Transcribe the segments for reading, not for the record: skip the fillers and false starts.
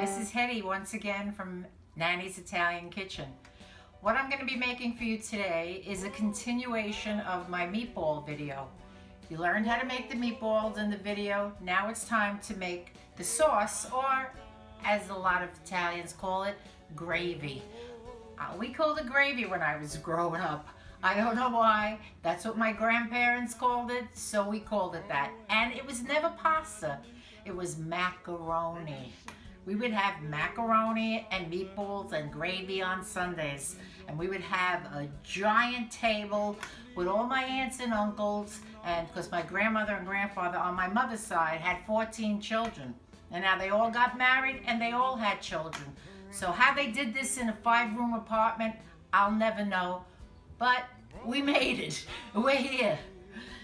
This is Hedy once again from Nanny's Italian Kitchen. What I'm going to be making for you today is a continuation of my meatball video. You learned how to make the meatballs in the video. Now it's time to make the sauce, or as a lot of Italians call it, gravy. We called it gravy when I was growing up. I don't know why. That's what my grandparents called it, so we called it that. And it was never pasta. It was macaroni. We would have macaroni and meatballs and gravy on Sundays. And we would have a giant table with all my aunts and uncles, and because my grandmother and grandfather on my mother's side had 14 children. And now they all got married and they all had children. So how they did this in a 5-room apartment, I'll never know. But we made it. We're here.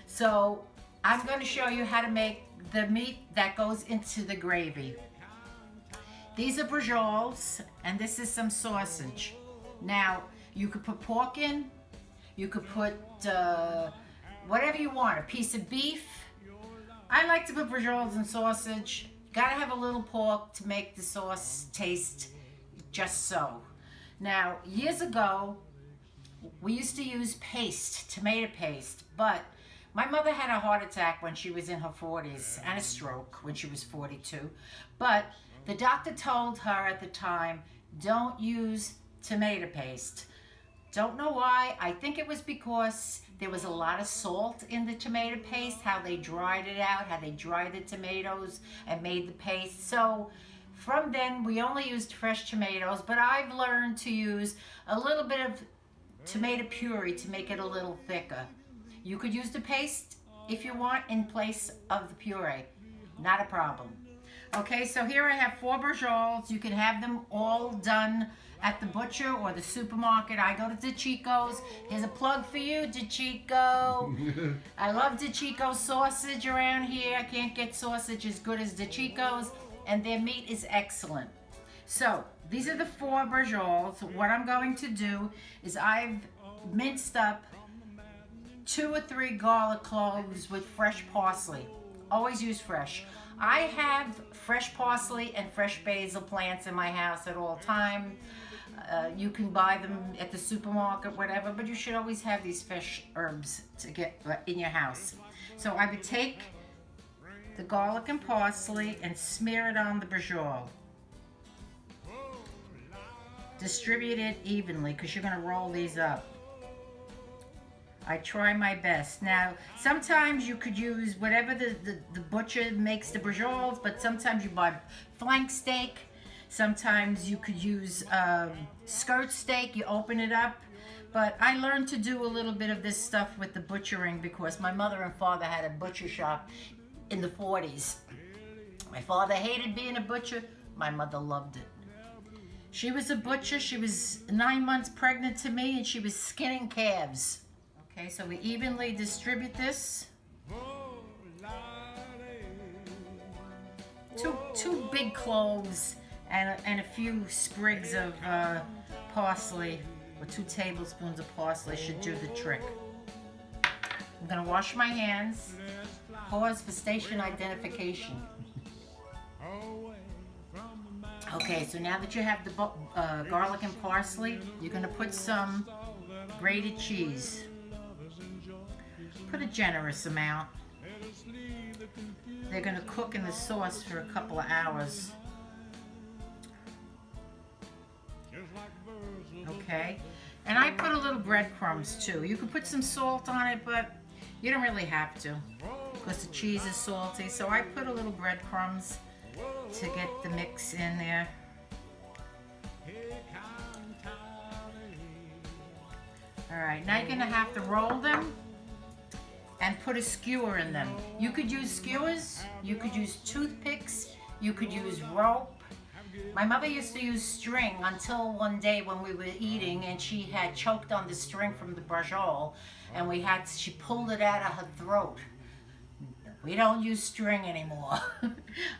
So I'm going to show you how to make the meat that goes into the gravy. These are bracioles, and this is some sausage. Now, you could put pork in, you could put whatever you want, a piece of beef. I like to put bracioles and sausage. Gotta have a little pork to make the sauce taste just so. Now, years ago, we used to use paste, tomato paste, but my mother had a heart attack when she was in her 40s and a stroke when she was 42. But the doctor told her at the time, don't use tomato paste. Don't know why. I think it was because there was a lot of salt in the tomato paste, how they dried it out, how they dried the tomatoes and made the paste. So from then, we only used fresh tomatoes, but I've learned to use a little bit of tomato puree to make it a little thicker. You could use the paste if you want in place of the puree. Not a problem. Okay, so here I have 4 bracioles. You can have them all done at the butcher or the supermarket. I go to DeCicco's. Here's a plug for you, DeCicco. I love DeCicco sausage around here. I can't get sausage as good as DeCicco's, and their meat is excellent. So these are the 4 bracioles. What I'm going to do is I've minced up 2 or 3 garlic cloves with fresh parsley. Always use fresh. I have fresh parsley and fresh basil plants in my house at all times. You can buy them at the supermarket, whatever, but you should always have these fresh herbs to get in your house. So I would take the garlic and parsley and smear it on the braciole. Distribute it evenly because you're going to roll these up. I try my best. Now, sometimes you could use whatever the butcher makes the bracioles, but sometimes you buy flank steak. Sometimes you could use skirt steak. You open it up. But I learned to do a little bit of this stuff with the butchering because my mother and father had a butcher shop in the 40s. My father hated being a butcher. My mother loved it. She was a butcher. She was 9 months pregnant to me, and she was skinning calves. Okay, so we evenly distribute this. Two big cloves and a few sprigs of parsley, or 2 tablespoons of parsley should do the trick. I'm gonna wash my hands. Pause for station identification. Okay, so now that you have the garlic and parsley, you're gonna put some grated cheese. Put a generous amount. They're going to cook in the sauce for a couple of hours. Okay. And I put a little breadcrumbs too. You could put some salt on it, but you don't really have to because the cheese is salty. So I put a little breadcrumbs to get the mix in there. Alright, now you're going to have to roll them and put a skewer in them. You could use skewers, you could use toothpicks, you could use rope. My mother used to use string until one day when we were eating and she had choked on the string from the bracciole and she pulled it out of her throat. We don't use string anymore.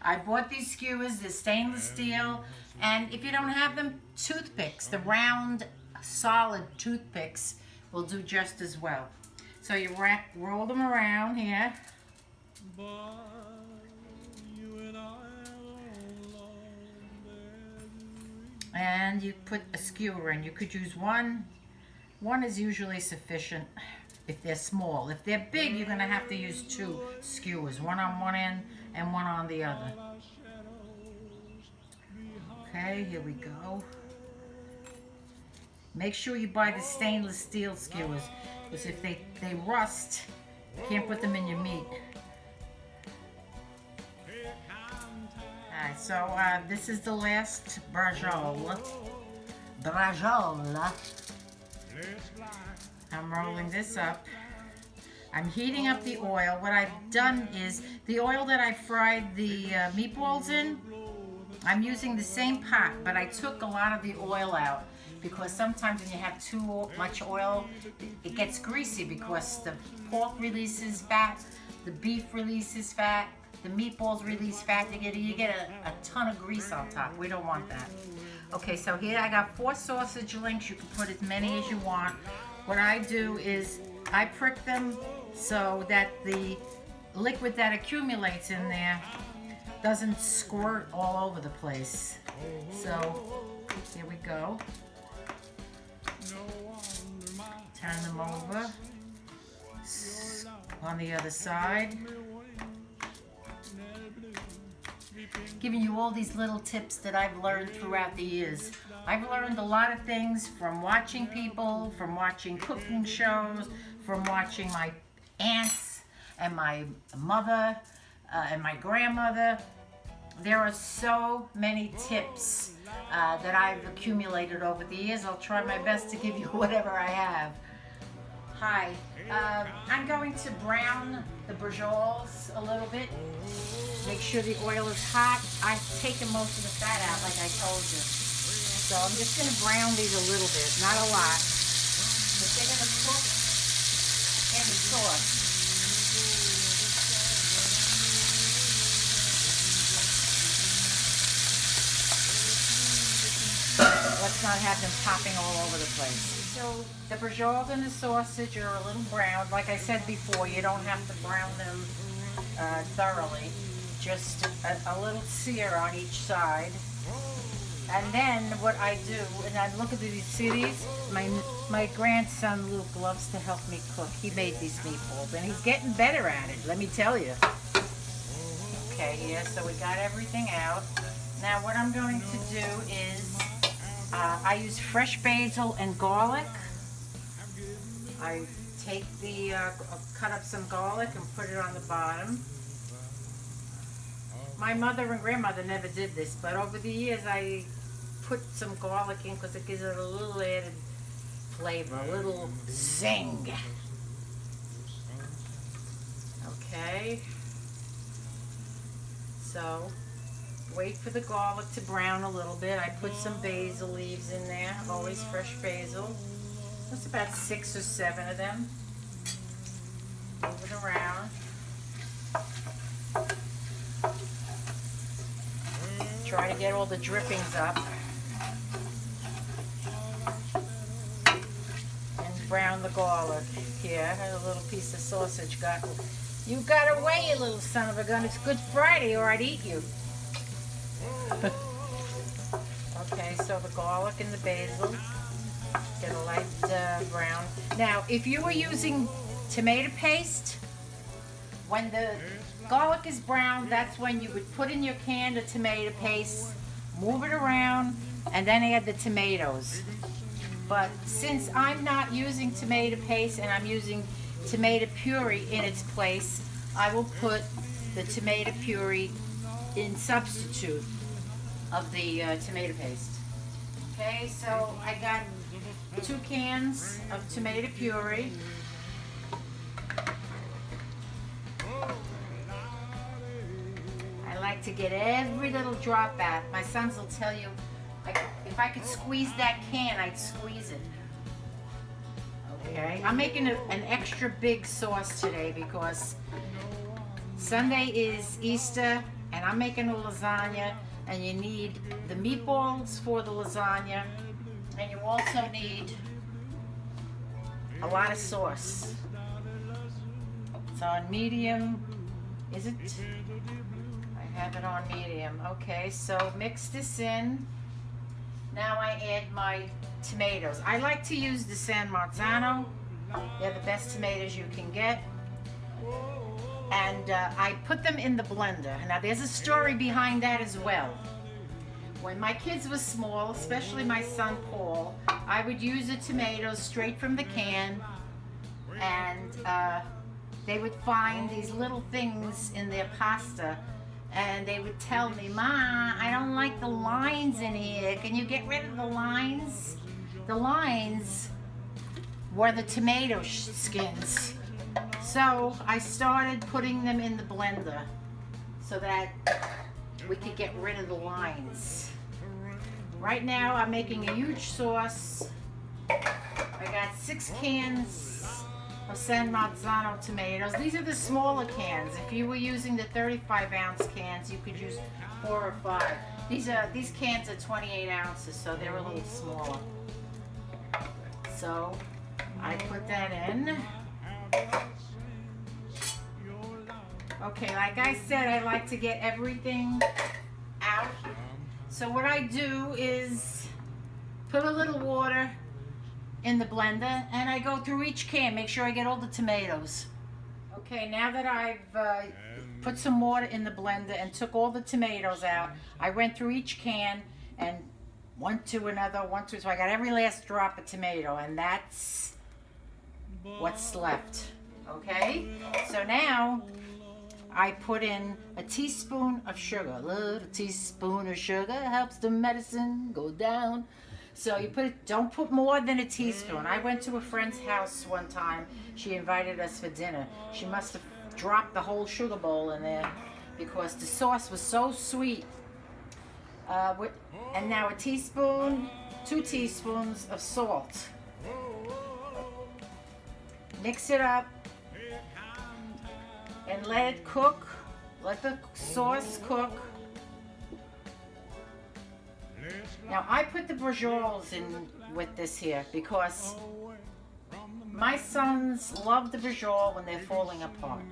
I bought these skewers, they're stainless steel, and if you don't have them, toothpicks, the round, solid toothpicks will do just as well. So you roll them around here. And you put a skewer in. You could use one. One is usually sufficient if they're small. If they're big, you're going to have to use two skewers, one on one end and one on the other. Okay, here we go. Make sure you buy the stainless steel skewers, because if they rust, you can't put them in your meat. Alright, so this is the last bracciole. I'm rolling this up. I'm heating up the oil. What I've done is, the oil that I fried the meatballs in, I'm using the same pot, but I took a lot of the oil out, because sometimes when you have too much oil, it gets greasy, because the pork releases fat, the beef releases fat, the meatballs release fat. You get a ton of grease on top. We don't want that. Okay, so here I got 4 sausage links. You can put as many as you want. What I do is I prick them so that the liquid that accumulates in there doesn't squirt all over the place. So here we go. Turn them over on the other side. Giving you all these little tips that I've learned throughout the years. I've learned a lot of things from watching people, from watching cooking shows, from watching my aunts and my mother and my grandmother. There are so many tips that I've accumulated over the years. I'll try my best to give you whatever I have. Hi, I'm going to brown the bracioles a little bit. Make sure the oil is hot. I've taken most of the fat out, like I told you. So I'm just going to brown these a little bit, not a lot. But they're going to cook in the sauce. Let's not have them popping all over the place. So the bracioles and the sausage are a little browned. Like I said before, you don't have to brown them thoroughly. Just a little sear on each side. And then what I do, and I look at these, see these? My grandson Luke loves to help me cook. He made these meatballs and he's getting better at it, let me tell you. Okay, here, so we got everything out. Now what I'm going to do is, I use fresh basil and garlic. I take the, cut up some garlic and put it on the bottom. My mother and grandmother never did this, but over the years I put some garlic in because it gives it a little added flavor, a little zing. Okay. So, wait for the garlic to brown a little bit. I put some basil leaves in there, always fresh basil. That's about 6 or 7 of them. Move it around. Try to get all the drippings up. And brown the garlic. Here, I had a little piece of sausage. You got away, you little son of a gun. It's Good Friday or I'd eat you. Okay, so the garlic and the basil get a light brown. Now, if you were using tomato paste, when the garlic is brown, that's when you would put in your can of tomato paste, move it around, and then add the tomatoes. But since I'm not using tomato paste and I'm using tomato puree in its place, I will put the tomato puree in substitute of the tomato paste. Okay, so I got 2 cans of tomato puree. I like to get every little drop out. My sons will tell you, if I could squeeze that can, I'd squeeze it. Okay, I'm making an extra big sauce today because Sunday is Easter and I'm making a lasagna, and you need the meatballs for the lasagna, and you also need a lot of sauce. It's on medium, is it? I have it on medium. Okay, so mix this in. Now I add my tomatoes. I like to use the San Marzano. They're the best tomatoes you can get. And I put them in the blender. Now there's a story behind that as well. When my kids were small, especially my son Paul, I would use the tomatoes straight from the can, and they would find these little things in their pasta, and they would tell me, "Ma, I don't like the lines in here. Can you get rid of the lines?" The lines were the tomato skins. So I started putting them in the blender so that we could get rid of the lines. Right now I'm making a huge sauce. I got 6 cans of San Marzano tomatoes. These are the smaller cans. If you were using the 35-ounce cans, you could use 4 or 5. These cans are 28 ounces, so they're a little smaller. So I put that in. Okay, like I said, I like to get everything out. So what I do is put a little water in the blender, and I go through each can, make sure I get all the tomatoes. Okay, now that I've put some water in the blender and took all the tomatoes out, I went through each can and one to another, so I got every last drop of tomato, and that's what's left. Okay, so now I put in a teaspoon of sugar. A little teaspoon of sugar helps the medicine go down. So you don't put more than a teaspoon. I went to a friend's house one time. She invited us for dinner. She must have dropped the whole sugar bowl in there because the sauce was so sweet. And now a teaspoon, 2 teaspoons of salt. Mix it up and let it cook. Let the sauce cook. Now I put the bracioles in with this here because my sons love the bracciole when they're falling apart.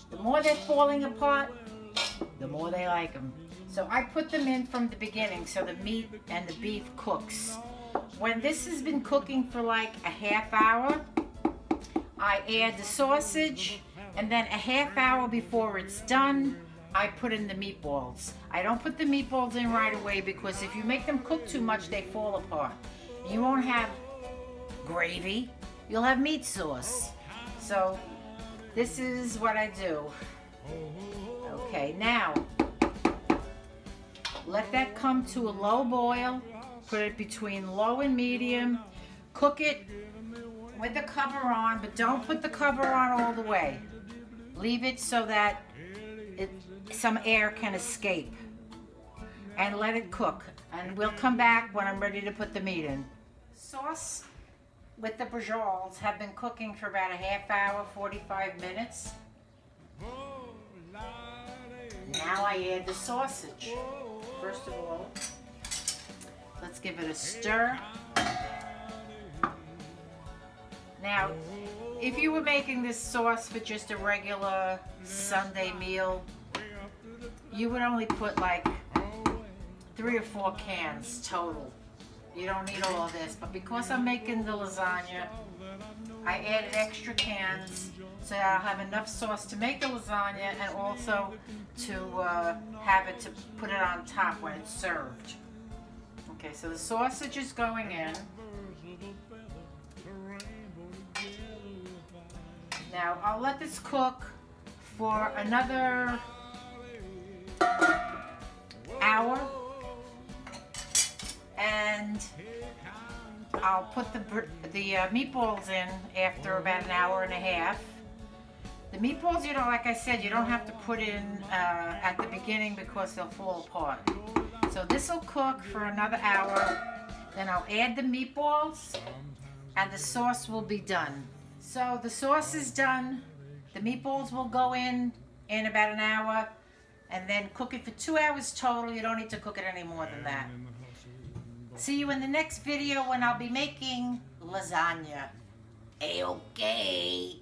The more they're falling apart, the more they like them. So I put them in from the beginning so the meat and the beef cooks. When this has been cooking for like a half hour, I add the sausage, and then a half hour before it's done, I put in the meatballs. I don't put the meatballs in right away because if you make them cook too much, they fall apart. You won't have gravy, you'll have meat sauce. So this is what I do. Okay, now let that come to a low boil. Put it between low and medium. Cook it with the cover on, but don't put the cover on all the way. Leave it so that some air can escape. And let it cook. And we'll come back when I'm ready to put the meat in. Sauce with the bracioles have been cooking for about a half hour, 45 minutes. Now I add the sausage. First of all, let's give it a stir. Now, if you were making this sauce for just a regular Sunday meal, you would only put like 3 or 4 cans total. You don't need all of this, but because I'm making the lasagna, I added extra cans so that I'll have enough sauce to make the lasagna and also to have it to put it on top when it's served. Okay, so the sausage is going in. Now I'll let this cook for another hour, and I'll put the meatballs in after about an hour and a half. The meatballs, you know, like I said, you don't have to put in at the beginning because they'll fall apart. So this will cook for another hour. Then I'll add the meatballs and the sauce will be done. So the sauce is done. The meatballs will go in about an hour and then cook it for 2 hours total. You don't need to cook it any more than that. See you in the next video when I'll be making lasagna. A-okay.